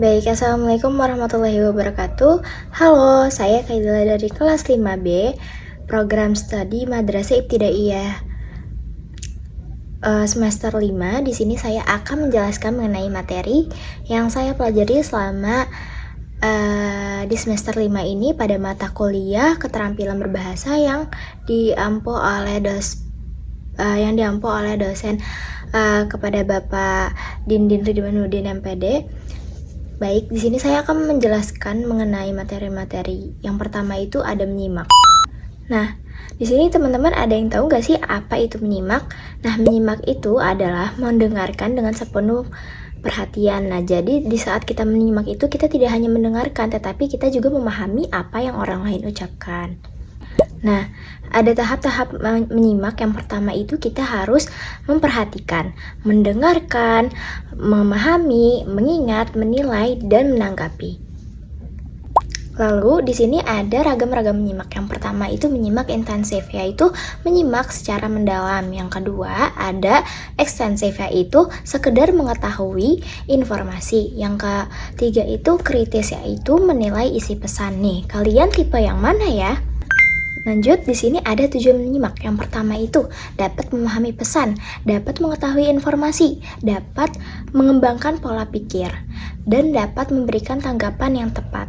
Baik, Assalamualaikum warahmatullahi wabarakatuh. Halo, saya Kaidila dari kelas 5B, program studi Madrasah Ibtidaiyah semester 5. Di sini saya akan menjelaskan mengenai materi yang saya pelajari selama di semester 5 ini pada mata kuliah keterampilan berbahasa yang diampu oleh dosen kepada Bapak Dindin Ridwanuddin MPD. Baik, di sini saya akan menjelaskan mengenai materi-materi. Yang pertama itu ada menyimak. Nah, di sini teman-teman ada yang tahu nggak sih apa itu menyimak? Nah, menyimak itu adalah mendengarkan dengan sepenuh perhatian. Nah, jadi di saat kita menyimak itu kita tidak hanya mendengarkan, tetapi kita juga memahami apa yang orang lain ucapkan. Nah, ada tahap-tahap menyimak. Yang pertama itu kita harus memperhatikan, mendengarkan, memahami, mengingat, menilai, dan menanggapi. Lalu di sini ada ragam-ragam menyimak. Yang pertama itu menyimak intensif, yaitu menyimak secara mendalam. Yang kedua ada ekstensif, yaitu sekedar mengetahui informasi. Yang ketiga itu kritis, yaitu menilai isi pesan. Nih, kalian tipe yang mana ya? Lanjut, di sini ada tujuan menyimak. Yang pertama itu dapat memahami pesan, dapat mengetahui informasi, dapat mengembangkan pola pikir, dan dapat memberikan tanggapan yang tepat.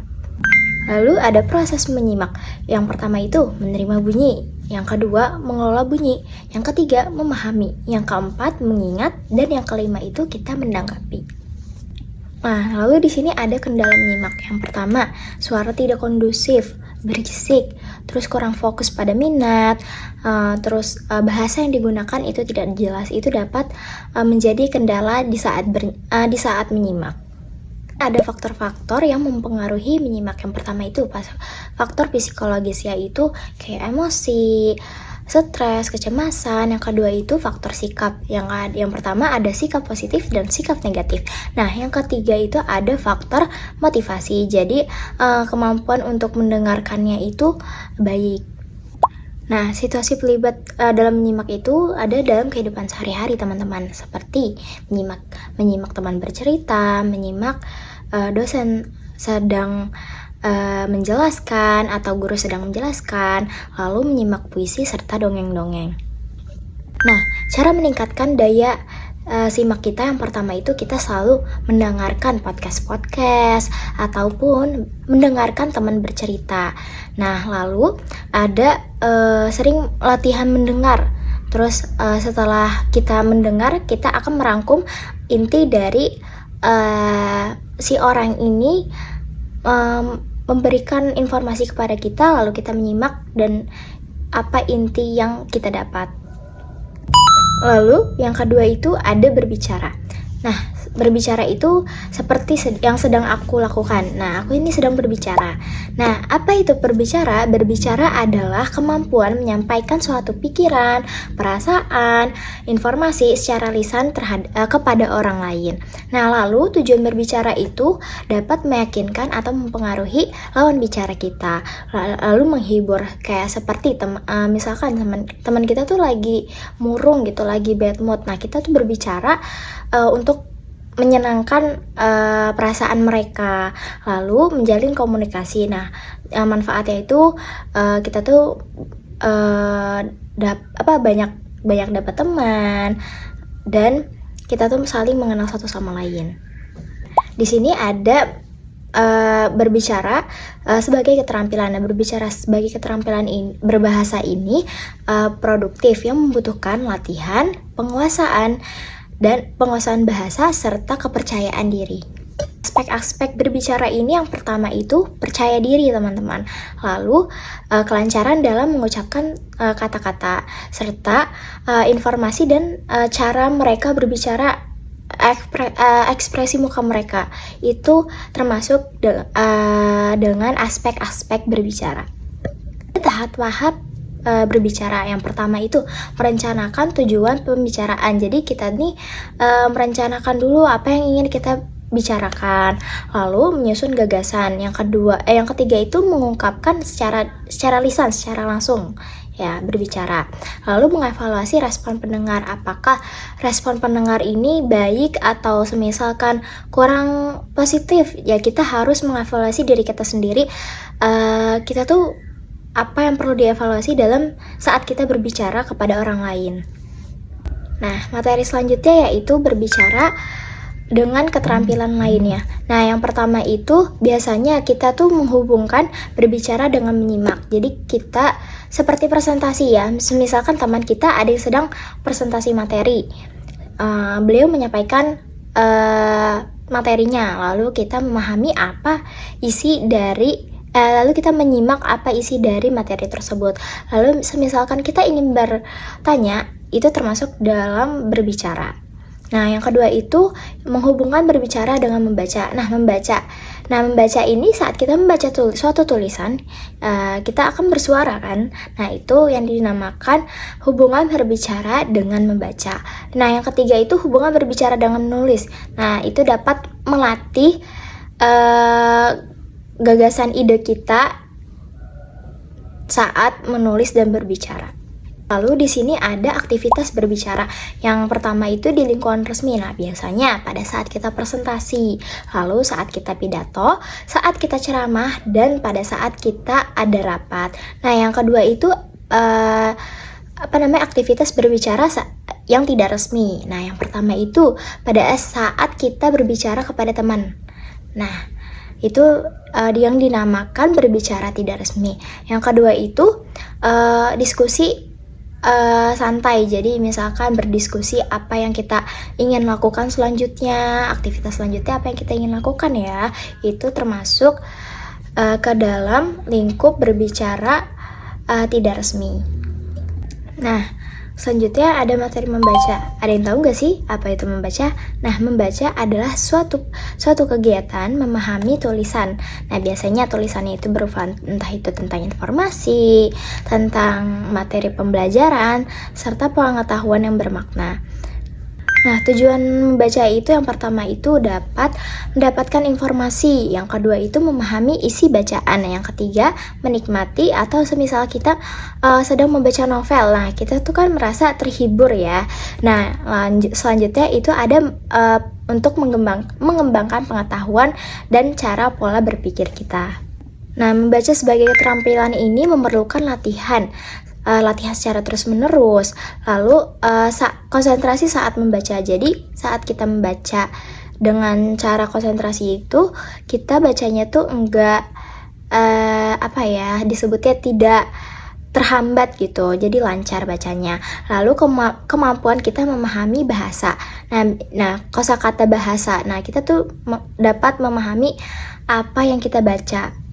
Lalu ada proses menyimak. Yang pertama itu menerima bunyi, yang kedua mengelola bunyi, yang ketiga memahami, yang keempat mengingat, dan yang kelima itu kita menanggapi. Nah, lalu di sini ada kendala menyimak. Yang pertama, suara tidak kondusif, berisik, terus kurang fokus pada minat, terus bahasa yang digunakan itu tidak jelas. Itu dapat menjadi kendala di saat menyimak. Ada faktor-faktor yang mempengaruhi menyimak. Yang pertama itu faktor psikologis, yaitu kayak emosi, stres, kecemasan. Yang kedua itu faktor sikap. Yang pertama ada sikap positif dan sikap negatif. Nah, yang ketiga itu ada faktor motivasi. Jadi kemampuan untuk mendengarkannya itu baik. Nah, situasi pelibat dalam menyimak itu ada dalam kehidupan sehari-hari teman-teman, seperti menyimak teman bercerita, menyimak dosen sedang menjelaskan atau guru sedang menjelaskan, lalu menyimak puisi serta dongeng-dongeng. Nah, cara meningkatkan daya simak kita, yang pertama itu kita selalu mendengarkan podcast ataupun mendengarkan teman bercerita. Nah, lalu ada sering latihan mendengar. Terus setelah kita mendengar, kita akan merangkum inti dari si orang ini memberikan informasi kepada kita, lalu kita menyimak dan apa inti yang kita dapat. Lalu yang kedua itu ada berbicara. Nah, berbicara itu seperti yang sedang aku lakukan. Nah, aku ini sedang berbicara. Nah, apa itu berbicara? Berbicara adalah kemampuan menyampaikan suatu pikiran, perasaan, informasi secara lisan kepada orang lain. Nah, lalu tujuan berbicara itu dapat meyakinkan atau mempengaruhi lawan bicara kita. Lalu menghibur, kayak seperti misalkan teman kita tuh lagi murung gitu, lagi bad mood. Nah, kita tuh berbicara untuk menyenangkan perasaan mereka, lalu menjalin komunikasi. Nah, manfaatnya itu kita tuh banyak dapat teman, dan kita tuh saling mengenal satu sama lain. Di sini ada berbicara sebagai keterampilan. Nah, berbicara sebagai keterampilan berbahasa ini produktif yang membutuhkan latihan, penguasaan bahasa serta kepercayaan diri. Aspek-aspek berbicara ini yang pertama itu percaya diri teman-teman, lalu kelancaran dalam mengucapkan kata-kata, serta informasi dan cara mereka berbicara, ekspresi muka mereka itu termasuk dengan aspek-aspek berbicara. Tahap-tahap berbicara. Yang pertama itu merencanakan tujuan pembicaraan. Jadi kita nih merencanakan dulu apa yang ingin kita bicarakan, lalu menyusun gagasan. Yang ketiga itu mengungkapkan secara lisan, secara langsung, ya, berbicara. Lalu mengevaluasi respon pendengar, apakah respon pendengar ini baik atau semisalkan kurang positif, ya kita harus mengevaluasi diri kita sendiri. Kita tuh apa yang perlu dievaluasi dalam saat kita berbicara kepada orang lain. Nah, materi selanjutnya yaitu berbicara dengan keterampilan lainnya. Nah, yang pertama itu biasanya kita tuh menghubungkan berbicara dengan menyimak. Jadi kita seperti presentasi ya, misalkan teman kita ada yang sedang presentasi materi, beliau menyampaikan materinya, lalu kita memahami apa isi dari lalu kita menyimak apa isi dari materi tersebut. Lalu misalkan kita ingin bertanya, itu termasuk dalam berbicara. Nah, yang kedua itu menghubungkan berbicara dengan membaca. Nah, membaca ini saat kita membaca suatu tulisan, kita akan bersuara kan. Nah, itu yang dinamakan hubungan berbicara dengan membaca. Nah, yang ketiga itu hubungan berbicara dengan menulis. Nah, itu dapat melatih gagasan ide kita saat menulis dan berbicara. Lalu di sini ada aktivitas berbicara. Yang pertama itu di lingkungan resmi. Nah, biasanya pada saat kita presentasi, lalu saat kita pidato, saat kita ceramah, dan pada saat kita ada rapat. Nah, yang kedua itu aktivitas berbicara yang tidak resmi. Nah, yang pertama itu pada saat kita berbicara kepada teman. Nah, itu yang dinamakan berbicara tidak resmi. Yang kedua itu diskusi santai. Jadi misalkan berdiskusi apa yang kita ingin lakukan selanjutnya, aktivitas selanjutnya apa yang kita ingin lakukan ya. Itu termasuk ke dalam lingkup berbicara tidak resmi. Nah, selanjutnya ada materi membaca. Ada yang tahu nggak sih apa itu membaca? Nah, membaca adalah suatu kegiatan memahami tulisan. Nah, biasanya tulisannya itu berupa entah itu tentang informasi, tentang materi pembelajaran, serta pengetahuan yang bermakna. Nah, tujuan membaca itu yang pertama itu dapat mendapatkan informasi, yang kedua itu memahami isi bacaan, yang ketiga menikmati atau semisal kita sedang membaca novel, nah kita tuh kan merasa terhibur ya. Nah, selanjutnya itu ada untuk mengembangkan pengetahuan dan cara pola berpikir kita. Nah, membaca sebagai keterampilan ini memerlukan latihan secara terus-menerus, lalu konsentrasi saat membaca. Jadi saat kita membaca dengan cara konsentrasi itu, kita bacanya tuh enggak disebutnya tidak terhambat gitu, jadi lancar bacanya. Lalu kemampuan kita memahami bahasa. Nah, kosakata bahasa. Nah, kita tuh dapat memahami apa yang kita baca.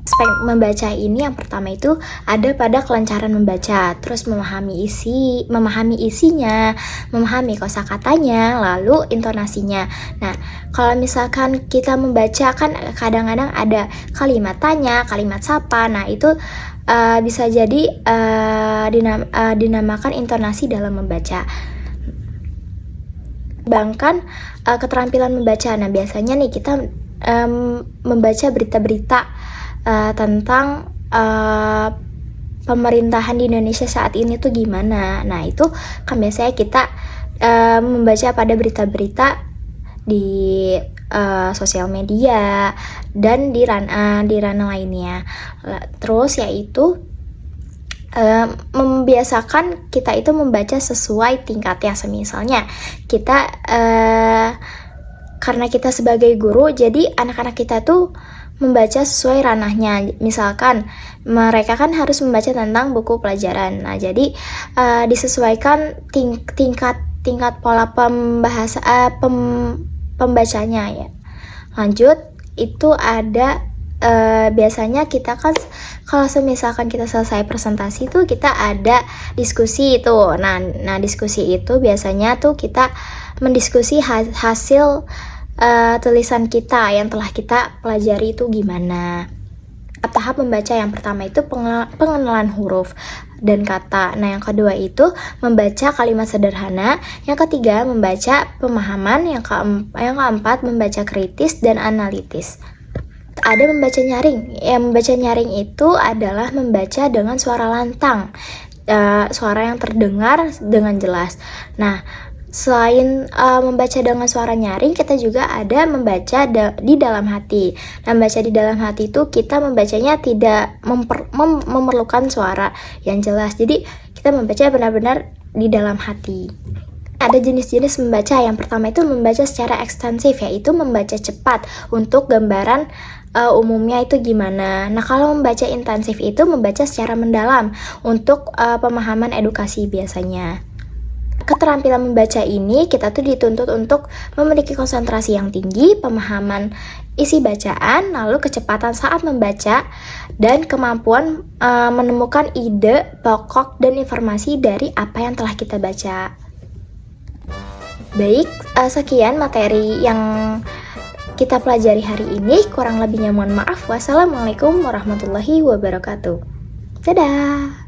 Aspek membaca ini yang pertama itu ada pada kelancaran membaca, terus memahami isinya, memahami kosakatanya, lalu intonasinya. Nah, kalau misalkan kita membaca kan kadang-kadang ada kalimat tanya, kalimat sapa. Nah, itu bisa jadi dinamakan intonasi dalam membaca. Bahkan keterampilan membaca. Nah, biasanya nih kita membaca berita-berita tentang pemerintahan di Indonesia saat ini tuh gimana. Nah, itu kan biasanya kita membaca pada berita-berita di sosial media dan di ranah lainnya. Terus yaitu membiasakan kita itu membaca sesuai tingkatnya. Semisalnya kita karena kita sebagai guru, jadi anak-anak kita tuh membaca sesuai ranahnya. Misalkan mereka kan harus membaca tentang buku pelajaran. Nah, jadi disesuaikan tingkat pola pembacanya ya. Lanjut, itu ada biasanya kita kan kalau misalkan kita selesai presentasi tuh kita ada diskusi itu. Nah, diskusi itu biasanya tuh kita mendiskusi hasil tulisan kita yang telah kita pelajari itu gimana. Tahap membaca yang pertama itu pengenalan huruf dan kata. Nah, yang kedua itu membaca kalimat sederhana. Yang ketiga membaca pemahaman. Yang keempat membaca kritis dan analitis. Ada membaca nyaring. Yang membaca nyaring itu adalah membaca dengan suara lantang, suara yang terdengar dengan jelas. Nah, selain membaca dengan suara nyaring, kita juga ada membaca di dalam hati. Nah, membaca di dalam hati itu kita membacanya tidak memerlukan suara yang jelas. Jadi, kita membaca benar-benar di dalam hati. Ada jenis-jenis membaca. Yang pertama itu membaca secara ekstensif, yaitu membaca cepat untuk gambaran umumnya itu gimana. Nah, kalau membaca intensif itu membaca secara mendalam untuk pemahaman edukasi biasanya. Keterampilan membaca ini kita tuh dituntut untuk memiliki konsentrasi yang tinggi, pemahaman isi bacaan, lalu kecepatan saat membaca, dan kemampuan menemukan ide pokok dan informasi dari apa yang telah kita baca. Baik, sekian materi yang kita pelajari hari ini. Kurang lebihnya mohon maaf. Wassalamualaikum warahmatullahi wabarakatuh. Dadah!